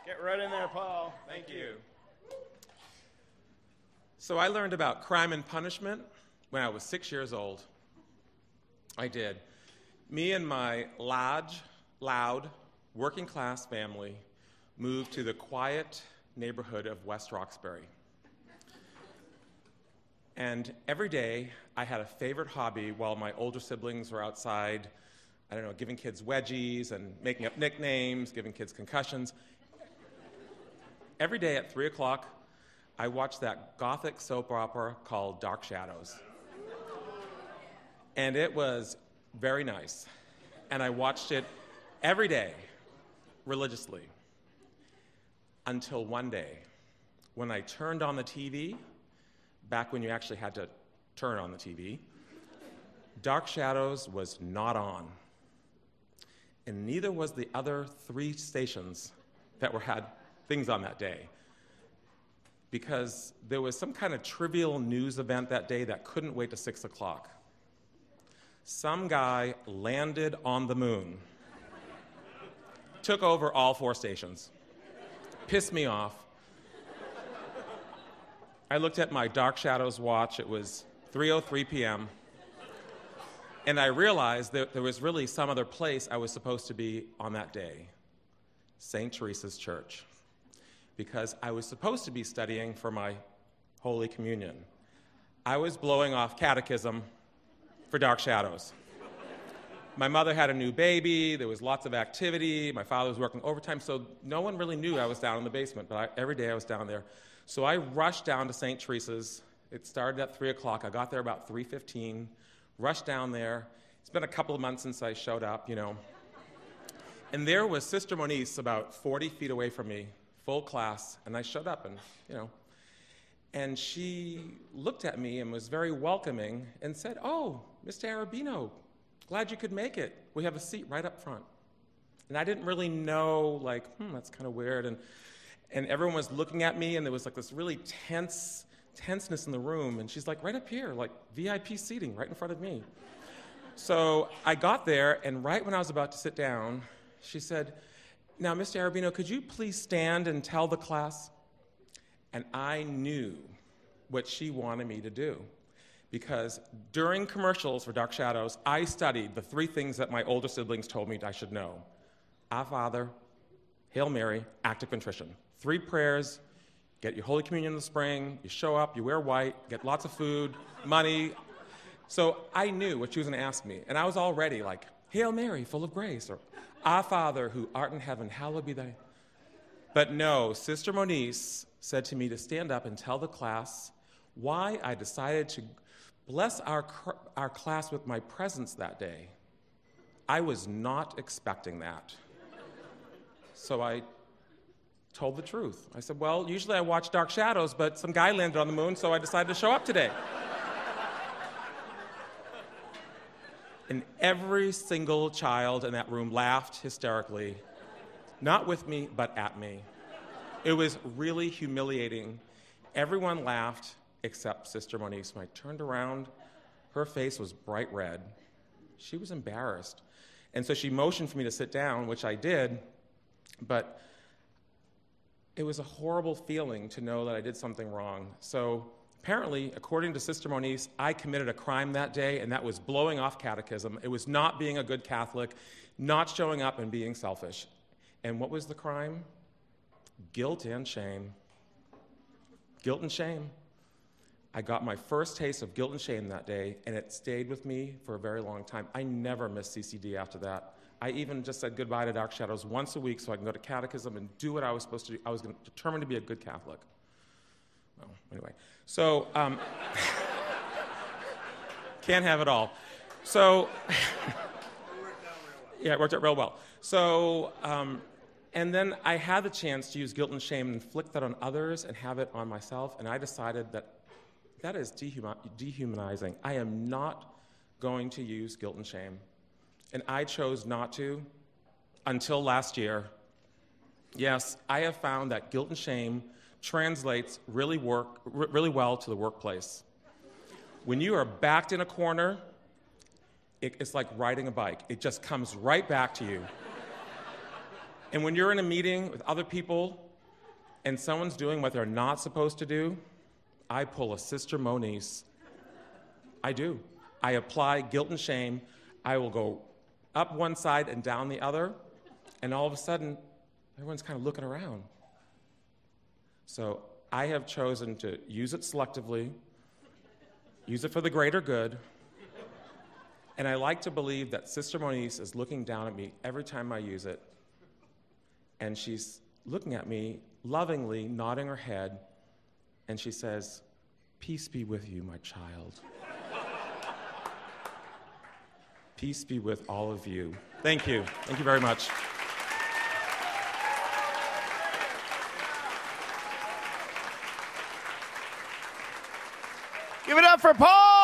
Get right in there, Paul. Thank you. So I learned about crime and punishment when I was 6 years old. I did. Me and my loud, working-class family moved to the quiet neighborhood of West Roxbury. And every day, I had a favorite hobby while my older siblings were outside, I don't know, giving kids wedgies and making up nicknames, giving kids concussions. Every day at 3 o'clock, I watched that gothic soap opera called Dark Shadows. And it was very nice. And I watched it every day, religiously, until one day, when I turned on the TV, back when you actually had to turn on the TV, Dark Shadows was not on. And neither was the other 3 stations that had things on that day, because there was some kind of trivial news event that day that couldn't wait to 6 o'clock. Some guy landed on the moon, took over all 4 stations, pissed me off. I looked at my Dark Shadows watch. It was 3:03 p.m. And I realized that there was really some other place I was supposed to be on that day, St. Teresa's Church, because I was supposed to be studying for my Holy Communion. I was blowing off catechism for Dark Shadows. My mother had a new baby, there was lots of activity, my father was working overtime, so no one really knew I was down in the basement, but every day I was down there. So I rushed down to St. Teresa's. It started at 3 o'clock. I got there about 3:15, rushed down there. It's been a couple of months since I showed up, you know. And there was Sister Moniz about 40 feet away from me, full class, and I showed up and, you know, and she looked at me and was very welcoming and said, "Oh, Mr. Arabino, glad you could make it. We have a seat right up front." And I didn't really know, like, that's kind of weird. And everyone was looking at me, and there was like this really tenseness in the room. And she's like, "Right up here, like VIP seating right in front of me." So I got there, and right when I was about to sit down, she said, "Now, Mr. Arabino, could you please stand and tell the class?" And I knew what she wanted me to do, because during commercials for Dark Shadows, I studied the 3 things that my older siblings told me I should know: Our Father, Hail Mary, Act of Contrition. 3 prayers, get your Holy Communion in the spring, you show up, you wear white, get lots of food, money. So I knew what she was going to ask me, and I was all ready, like, Hail Mary, full of grace, or Our Father, who art in heaven, hallowed be thy. But no, Sister Moniz said to me to stand up and tell the class why I decided to bless our class with my presence that day. I was not expecting that. So I told the truth. I said, well, usually I watch Dark Shadows, but some guy landed on the moon, so I decided to show up today. And every single child in that room laughed hysterically, not with me, but at me. It was really humiliating. Everyone laughed except Sister Moniz. When I turned around, her face was bright red. She was embarrassed. And so she motioned for me to sit down, which I did, but it was a horrible feeling to know that I did something wrong. So apparently, according to Sister Moniz, I committed a crime that day, and that was blowing off catechism. It was not being a good Catholic, not showing up and being selfish. And what was the crime? Guilt and shame. Guilt and shame. I got my first taste of guilt and shame that day, and it stayed with me for a very long time. I never missed CCD after that. I even just said goodbye to Dark Shadows once a week so I can go to catechism and do what I was supposed to do. I was determined to be a good Catholic. Well, anyway, so can't have it all. So yeah, it worked out real well. So and then I had the chance to use guilt and shame and inflict that on others and have it on myself, and I decided that is dehumanizing. I am not going to use guilt and shame. And I chose not to until last year. Yes, I have found that guilt and shame translates really well to the workplace. When you are backed in a corner, it's like riding a bike. It just comes right back to you. And when you're in a meeting with other people and someone's doing what they're not supposed to do, I pull a Sister Moniz. I do. I apply guilt and shame. I will go up one side and down the other, and all of a sudden, everyone's kind of looking around. So I have chosen to use it selectively, use it for the greater good, and I like to believe that Sister Moniz is looking down at me every time I use it, and she's looking at me lovingly, nodding her head, and she says, "Peace be with you, my child." Peace be with all of you. Thank you. Thank you very much. Give it up for Paul!